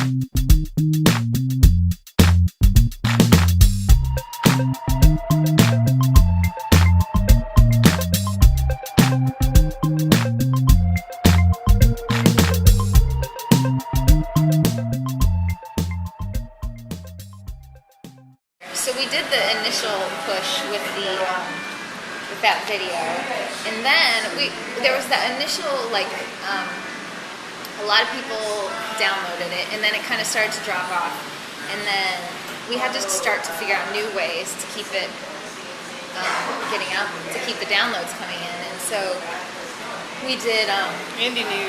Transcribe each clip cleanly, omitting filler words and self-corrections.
So we did the initial push with that video, and then there was that initial a lot of people downloaded it, and then it kind of started to drop off, and then we had to start to figure out new ways to keep it getting out, to keep the downloads coming in, and so we did. Andy knew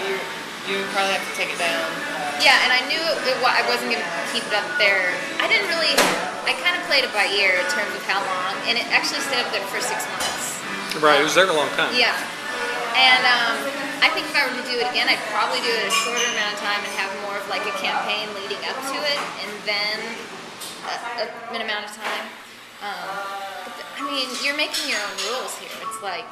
you would probably have to take it down. Yeah, and I knew I wasn't going to keep it up there. I kind of played it by ear in terms of how long, and it actually stayed up there for 6 months. Right, it was there a long time. Yeah, and I think if I were to do it again, I'd probably do it a shorter amount of time and have more of like a campaign leading up to it, and then an amount of time. I mean, you're making your own rules here. It's like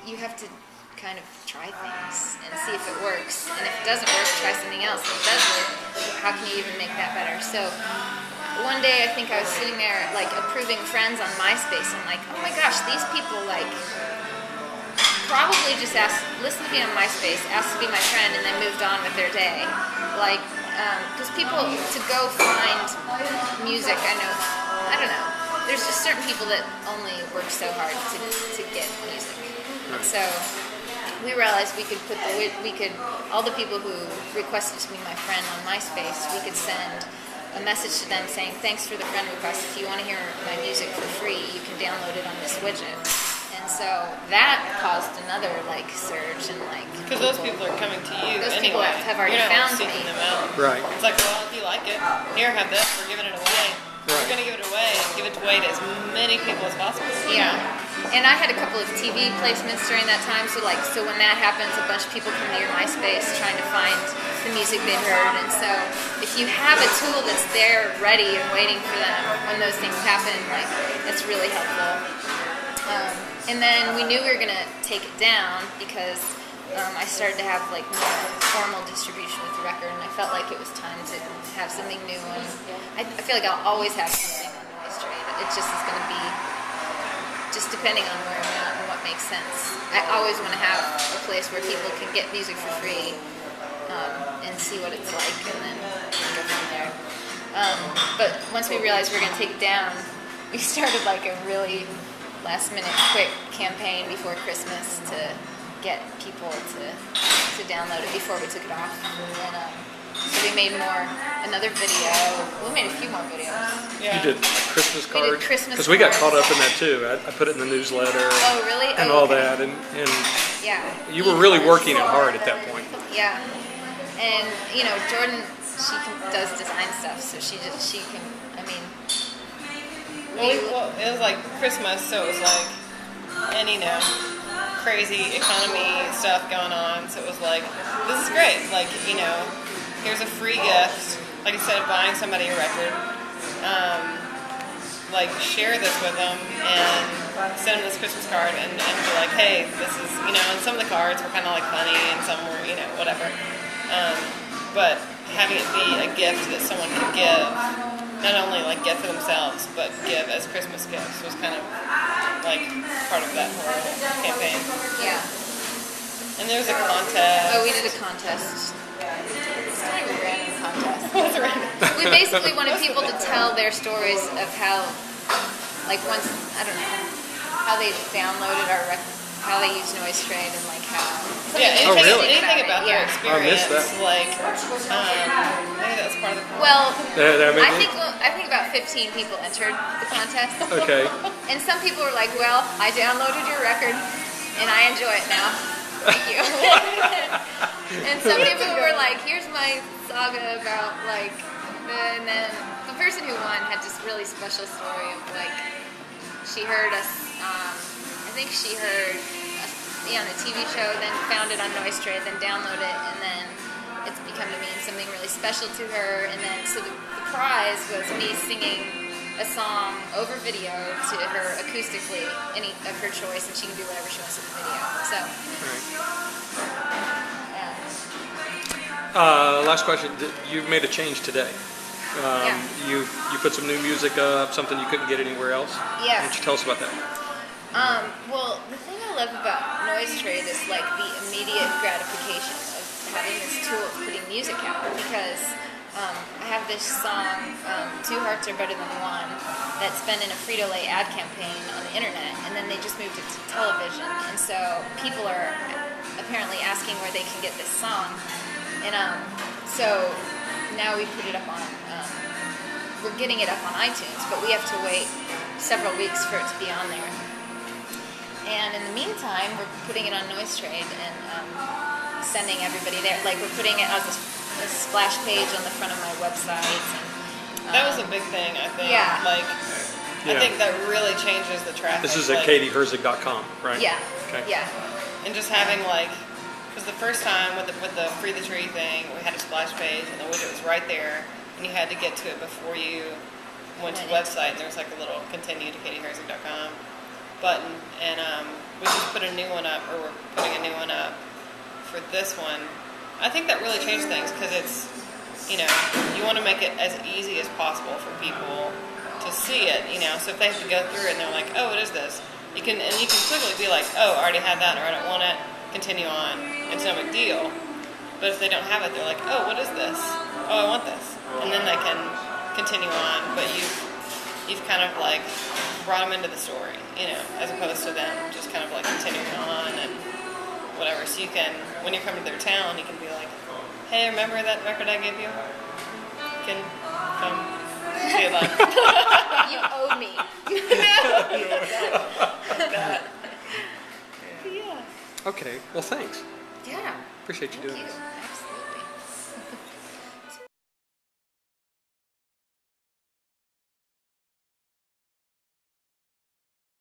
you have to kind of try things and see if it works, and if it doesn't work, try something else. If it does work, how can you even make that better? So one day I think I was sitting there like approving friends on MySpace, and like, oh my gosh, these people like probably just listened to me on MySpace, asked to be my friend, and then moved on with their day. Like, because people, to go find music, I don't know, there's just certain people that only work so hard to get music. And so we realized we could all the people who requested to be my friend on MySpace, we could send a message to them saying, thanks for the friend request. If you want to hear my music for free, you can download it on this widget. And so that caused another surge and because those people are coming to you those anyway. People have already found me. Them out. Right. It's like, well, if you like it, here, have this. We're giving it away. Right. We're going to give it away and give it away to as many people as possible. Yeah. And I had a couple of TV placements during that time, so when that happens, a bunch of people come to your MySpace trying to find the music they heard, and so if you have a tool that's there ready and waiting for them when those things happen, that's really helpful. And then we knew we were going to take it down because I started to have more formal distribution with the record, and I felt like it was time to have something new. And I feel like I'll always have something on Noise Trade. It just is going to be just depending on where I'm at and what makes sense. I always want to have a place where people can get music for free and see what it's like, and then go from there. But once we realized we were going to take it down, we started a really last-minute quick campaign before Christmas to get people to download it before we took it off. And so we made another video. We made a few more videos. Yeah. You did a Christmas card? We did Christmas because we got cards. caught up in that too. I put it in the newsletter. Oh, really? And all that. And yeah. You were really working it hard at that point. Yeah. And, Jordan, does design stuff, so she can, Well, it was like Christmas, so it was and crazy economy stuff going on, so it was this is great, here's a free gift, instead of buying somebody a record, share this with them and send them this Christmas card and be like, hey, this is, and some of the cards were kind of funny and some were, whatever, but having it be a gift that someone could give, not only get for themselves, but give as Christmas gifts was kind of part of that whole campaign. Yeah. And there was a contest. Oh, we did a contest. It's kind of a random contest. What's random? We basically wanted people to tell their stories of how, once, I don't know, how they downloaded our record, how they used Noise Trade, and how. Yeah, anything about their experience. I missed that. Maybe that was part of the contest. Well, I think about 15 people entered the contest. Okay. And some people were like, well, I downloaded your record, and I enjoy it now. Thank you. And some people were like, here's my saga about, and then the person who won had this really special story of, she heard us, I think she heard us on a TV show, then found it on Noise Trade, then downloaded it, and then it's become to mean something really special to her. And then, so the prize was me singing a song over video to her acoustically, any of her choice, and she can do whatever she wants with the video. So, Last question. You've made a change today. Yeah. You put some new music up, something you couldn't get anywhere else. Yeah. Why don't you tell us about that? Well, the thing I love about Noise Trade is like the immediate gratification of having this tool of putting music out, because I have this song, Two Hearts Are Better Than One, that's been in a Frito-Lay ad campaign on the internet, and then they just moved it to television, and so people are apparently asking where they can get this song, and so now we put it up on, we're getting it up on iTunes, but we have to wait several weeks for it to be on there. And in the meantime, we're putting it on Noise Trade and sending everybody there. Like, we're putting it as a splash page on the front of my website. And, that was a big thing, I think. Yeah. Like, I think that really changes the traffic. This is at KatieHerzig.com, right? Yeah. Okay. Yeah. And just having like, because the first time with the Free the Tree thing, we had a splash page and the widget was right there, and you had to get to it before you went to the website, and there was like a little continue to KatieHerzig.com button, and we just put a new one up, or we're putting a new one up for this one. I think that really changed things, because it's, you know, you want to make it as easy as possible for people to see it, you know, so if they have to go through it and they're like, oh, what is this? You can quickly be like, oh, I already had that, or I don't want it, continue on. It's no big deal. But if they don't have it, they're like, oh, what is this? Oh, I want this. And then they can continue on, but you've kind of like brought them into the story, you know, as opposed to them just kind of like continuing on and whatever. So you can, when you come to their town, you can be like, hey, remember that record I gave you? You can come see it live. You owe me. Yeah. Okay. Well, thanks. Yeah. Appreciate you Thank doing you. this.